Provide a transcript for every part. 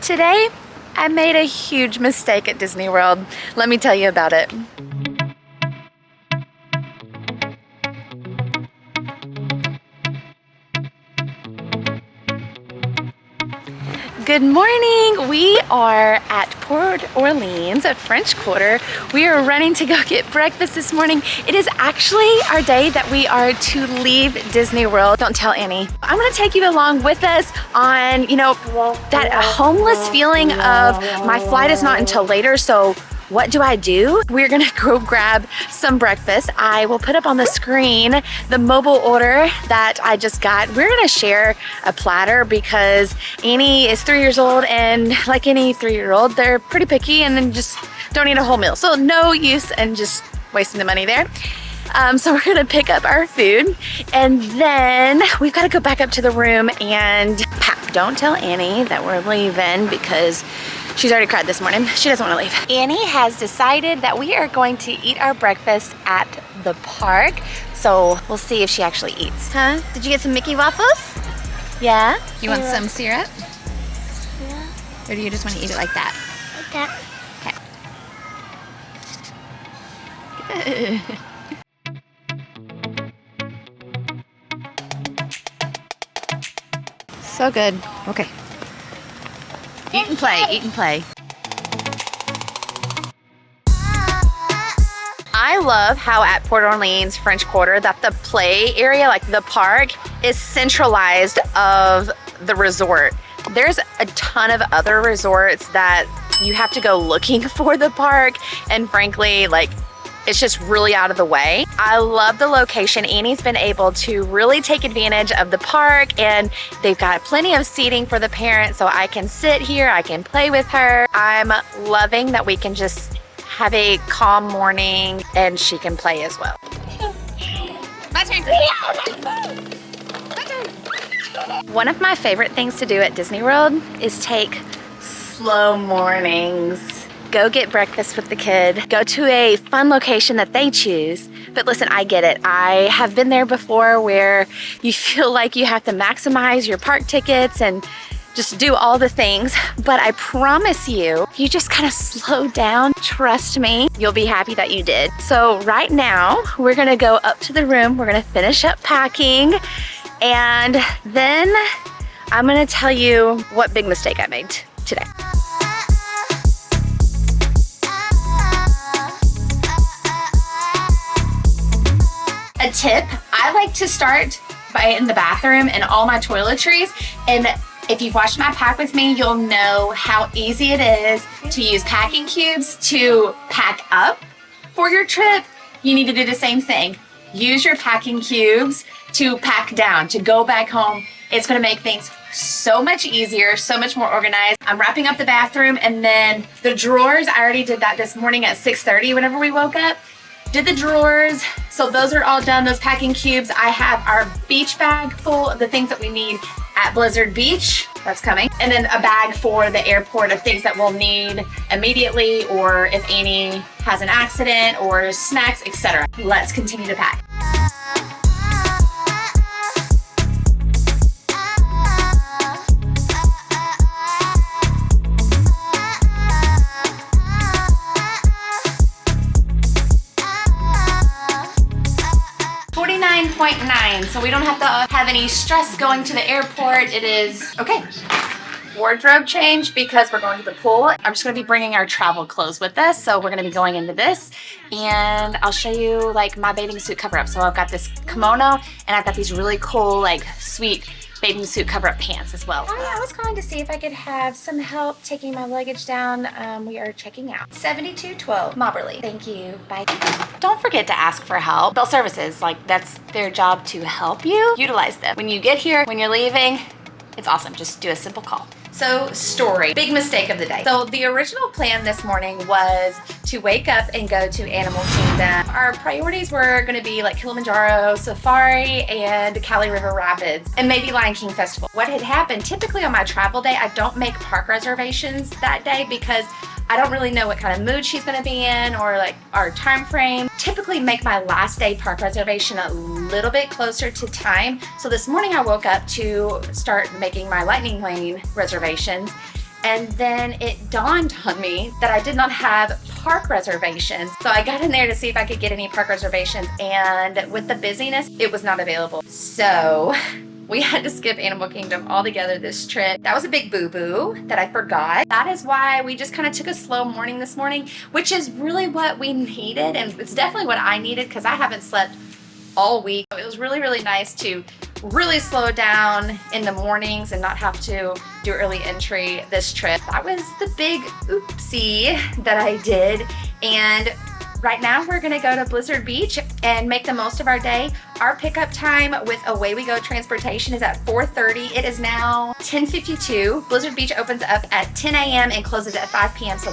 Today, I made a huge mistake at Disney World. Let me tell you about it. Good morning. We are at Port Orleans at French Quarter. We are running to go get breakfast this morning. It is actually our day that we are to leave Disney World. Don't tell Annie. I'm gonna take you along with us on, that homeless feeling of my flight is not until later, so what do I do? We're gonna go grab some breakfast. I will put up on the screen the mobile order that I just got. We're gonna share a platter because Annie is 3 years old, and like any 3-year-old, they're pretty picky and then just don't eat a whole meal. So no use in just wasting the money there. So we're gonna pick up our food and then we've gotta go back up to the room and pack. Don't tell Annie that we're leaving because she's already cried this morning. She doesn't want to leave. Annie has decided that we are going to eat our breakfast at the park. So we'll see if she actually eats. Huh? Did you get some Mickey waffles? Yeah? You want some syrup? Yeah. Or do you just want to eat it like that? Like that. Okay. Good. So good. Okay. Eat and play, eat and play. I love how at Port Orleans French Quarter that the play area, like the park, is centralized of the resort. There's a ton of other resorts that you have to go looking for the park, and frankly, it's just really out of the way. I love the location. Annie's been able to really take advantage of the park, and they've got plenty of seating for the parents, so I can sit here, I can play with her. I'm loving that we can just have a calm morning and she can play as well. My turn. My turn. One of my favorite things to do at Disney World is take slow mornings. Go get breakfast with the kid, go to a fun location that they choose. But listen, I get it. I have been there before where you feel like you have to maximize your park tickets and just do all the things. But I promise you, if you just kind of slow down, trust me, you'll be happy that you did. So right now, we're gonna go up to the room. We're gonna finish up packing. And then I'm gonna tell you what big mistake I made today. A tip, I like to start in the bathroom and all my toiletries, and if you've watched my pack with me, you'll know how easy it is to use packing cubes to pack up for your trip. You need to do the same thing. Use your packing cubes to pack down, to go back home. It's gonna make things so much easier, so much more organized. I'm wrapping up the bathroom, and then the drawers, I already did that this morning at 6:30 whenever we woke up. Did the drawers, so those are all done, those packing cubes. I have our beach bag full of the things that we need at Blizzard Beach, that's coming. And then a bag for the airport of things that we'll need immediately, or if Annie has an accident, or snacks, etc. Let's continue to pack. .9, so we don't have to have any stress going to the airport. It is okay. Wardrobe change because we're going to the pool. I'm just going to be bringing our travel clothes with us, so we're going to be going into this, and I'll show you my bathing suit cover up. So I've got this kimono, and I've got these really cool sweet bathing suit cover-up pants as well. I was calling to see if I could have some help taking my luggage down. We are checking out. 7212 Mobberly. Thank you. Bye. Don't forget to ask for help. Bell Services, that's their job to help you. Utilize them. When you get here, when you're leaving, it's awesome. Just do a simple call. So, story. Big mistake of the day. So the original plan this morning was to wake up and go to Animal Kingdom. Our priorities were gonna be Kilimanjaro, Safari, and Cali River Rapids, and maybe Lion King Festival. What had happened, typically on my travel day, I don't make park reservations that day because I don't really know what kind of mood she's gonna be in or our time frame. Typically make my last day park reservation a little bit closer to time. So this morning I woke up to start making my Lightning Lane reservations, And then it dawned on me that I did not have park reservations. So I got in there to see if I could get any park reservations, and with the busyness, it was not available. So we had to skip Animal Kingdom altogether this trip. That was a big boo-boo that I forgot. That is why we just kind of took a slow morning this morning, which is really what we needed, and it's definitely what I needed because I haven't slept all week. It was really, really nice to really slow down in the mornings and not have to do early entry this trip. That was the big oopsie that I did. And right now we're gonna go to Blizzard Beach and make the most of our day. Our pickup time with Away We Go transportation is at 4:30. It is now 10:52. Blizzard Beach opens up at 10 a.m. and closes at 5 p.m. so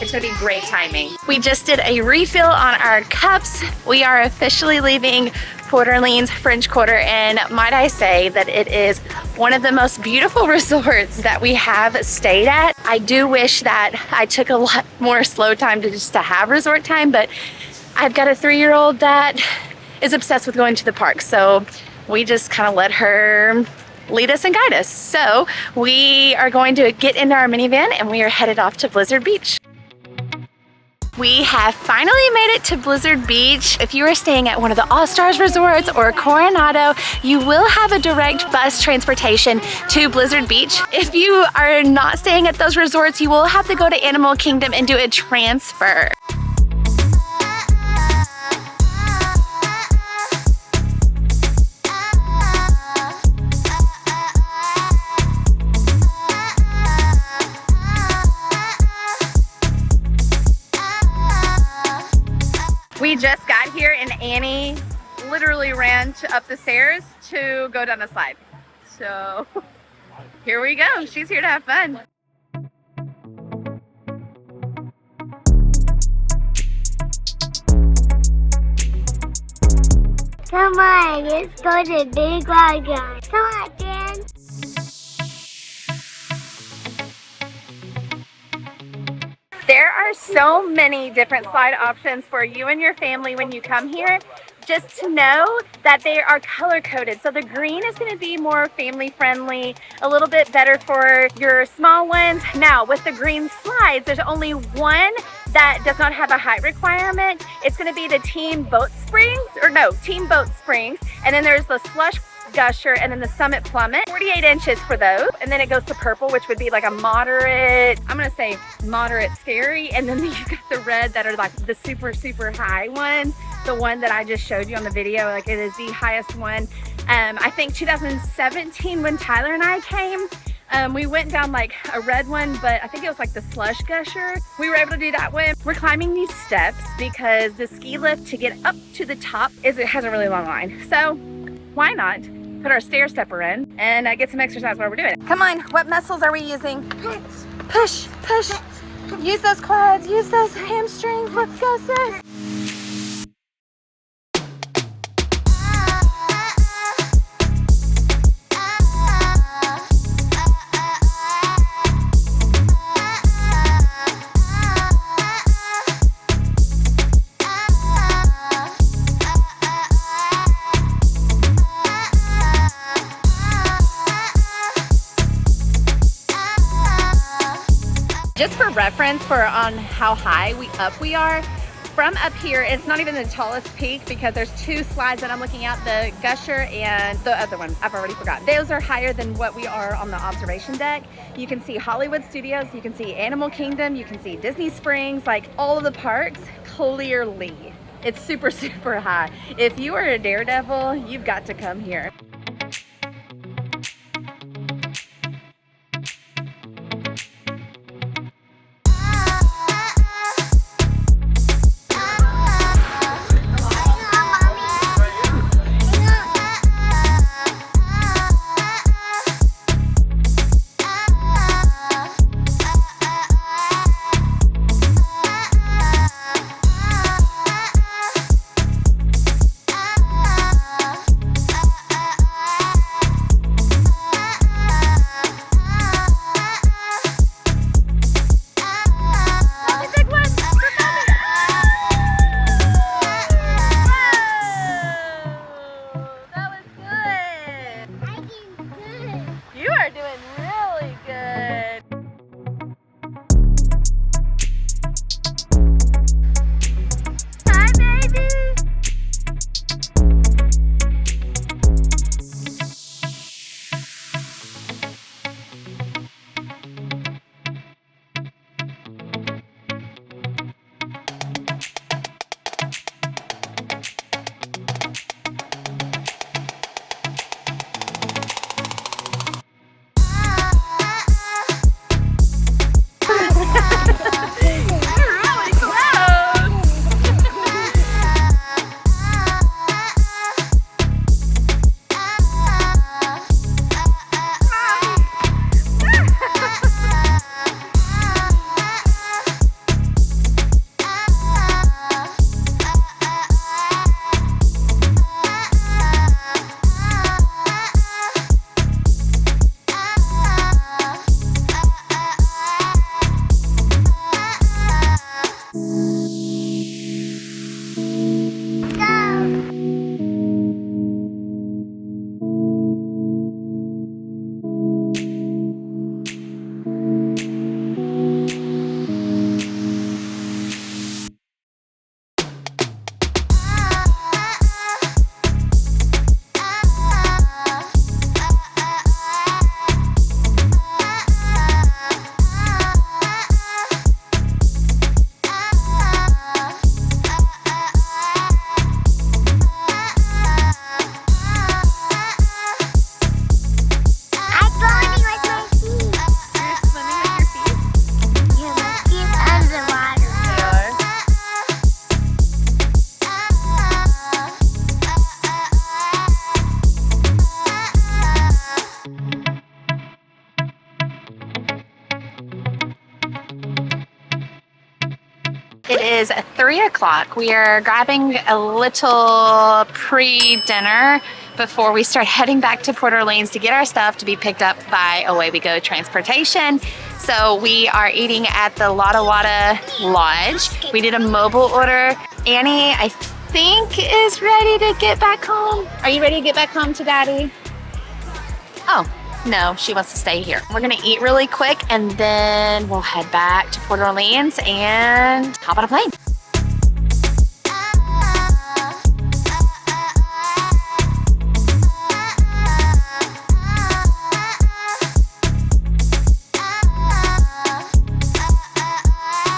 it's gonna be great timing. We just did a refill on our cups. We are officially leaving Port Orleans French Quarter, and might I say that it is one of the most beautiful resorts that we have stayed at. I do wish that I took a lot more slow time to have resort time, but I've got a 3-year-old that is obsessed with going to the park, so we just kind of let her lead us and guide us. So we are going to get into our minivan and we are headed off to Blizzard Beach. We have finally made it to Blizzard Beach. If you are staying at one of the All-Stars resorts or Coronado, you will have a direct bus transportation to Blizzard Beach. If you are not staying at those resorts, you will have to go to Animal Kingdom and do a transfer. We just got here and Annie literally ran up the stairs to go down the slide. So here we go. She's here to have fun. Come on, let's go to Big Luggage. Come on, Jen. There are so many different slide options for you and your family when you come here. Just to know that they are color coded. So the green is going to be more family friendly, a little bit better for your small ones. Now with the green slides, there's only one that does not have a height requirement. It's going to be the Team Boat Springs, and then there's the Slush Gusher, and then the Summit Plummet. 48 inches for those, and then it goes to purple, which would be like a moderate, I'm gonna say moderate scary, and then you've got the red that are like the super, super high one, the one that I just showed you on the video. Like, it is the highest one. I think 2017 when Tyler and I came, we went down like a red one, but I think it was like the Slush Gusher. We were able to do that one. We're climbing these steps because the ski lift to get up to the top it has a really long line. So why not put our stair stepper in and get some exercise while we're doing it. Come on, what muscles are we using? Push, push. Use those quads, use those hamstrings. Let's go, sis. Just for reference on how high we are, from up here, it's not even the tallest peak because there's two slides that I'm looking at, the Gusher and the other one, I've already forgotten. Those are higher than what we are on the observation deck. You can see Hollywood Studios, you can see Animal Kingdom, you can see Disney Springs, like all of the parks clearly. It's super, super high. If you are a daredevil, you've got to come here. It is 3 o'clock. We are grabbing a little pre-dinner before we start heading back to Port Orleans to get our stuff to be picked up by Away We Go Transportation. So we are eating at the Wada Wada Lodge. We did a mobile order. Annie, I think, is ready to get back home. Are you ready to get back home to Daddy? Oh, no, she wants to stay here. We're gonna eat really quick and then we'll head back to Port Orleans and hop on a plane.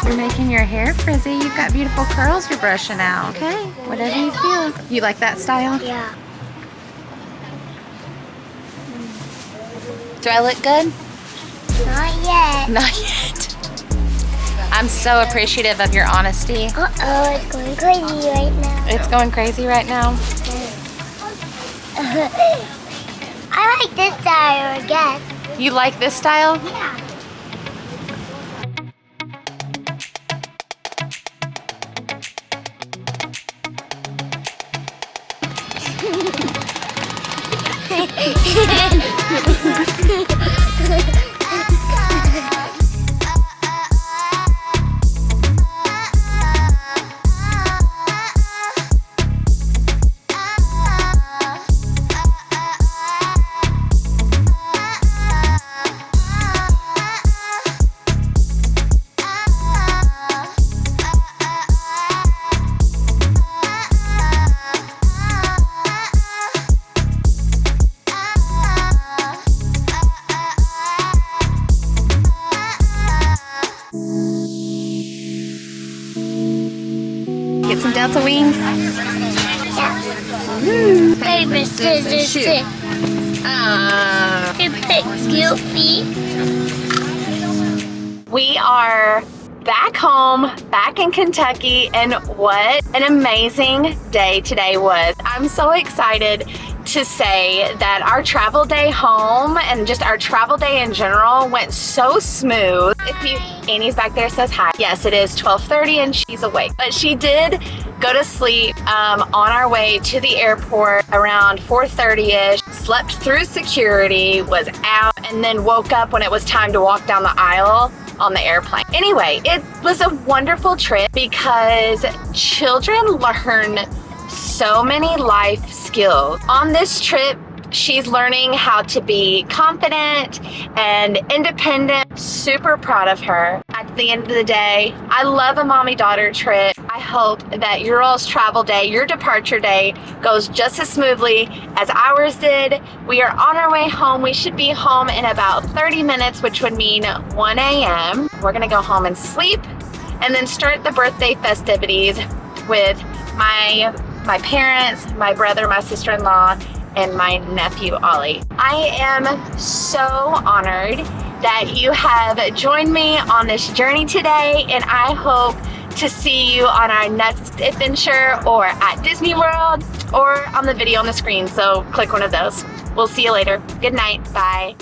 You're making your hair frizzy. You've got beautiful curls you're brushing out. Okay, whatever you feel. You like that style? Yeah. Do I look good? Not yet. Not yet. I'm so appreciative of your honesty. Uh-oh, it's going crazy right now. It's going crazy right now. I like this style, I guess. You like this style? Yeah. Get some Delta wings. Paper, scissors, stick. Goofy. We are back home, back in Kentucky, and what an amazing day today was. I'm so excited to say that our travel day home and just our travel day in general went so smooth. Annie's back there, says hi. Yes, it is 12:30 and she's awake, but she did go to sleep on our way to the airport around 4:30ish, slept through security, was out, and then woke up when it was time to walk down the aisle on the airplane. Anyway, it was a wonderful trip because children learn so many life skills. On this trip, she's learning how to be confident and independent. Super proud of her. At the end of the day, I love a mommy-daughter trip. I hope that your all's travel day, your departure day, goes just as smoothly as ours did. We are on our way home. We should be home in about 30 minutes, which would mean 1 a.m. We're gonna go home and sleep and then start the birthday festivities with my parents, my brother, my sister-in-law, and my nephew, Ollie. I am so honored that you have joined me on this journey today, and I hope to see you on our next adventure or at Disney World or on the video on the screen, so click one of those. We'll see you later. Good night. Bye.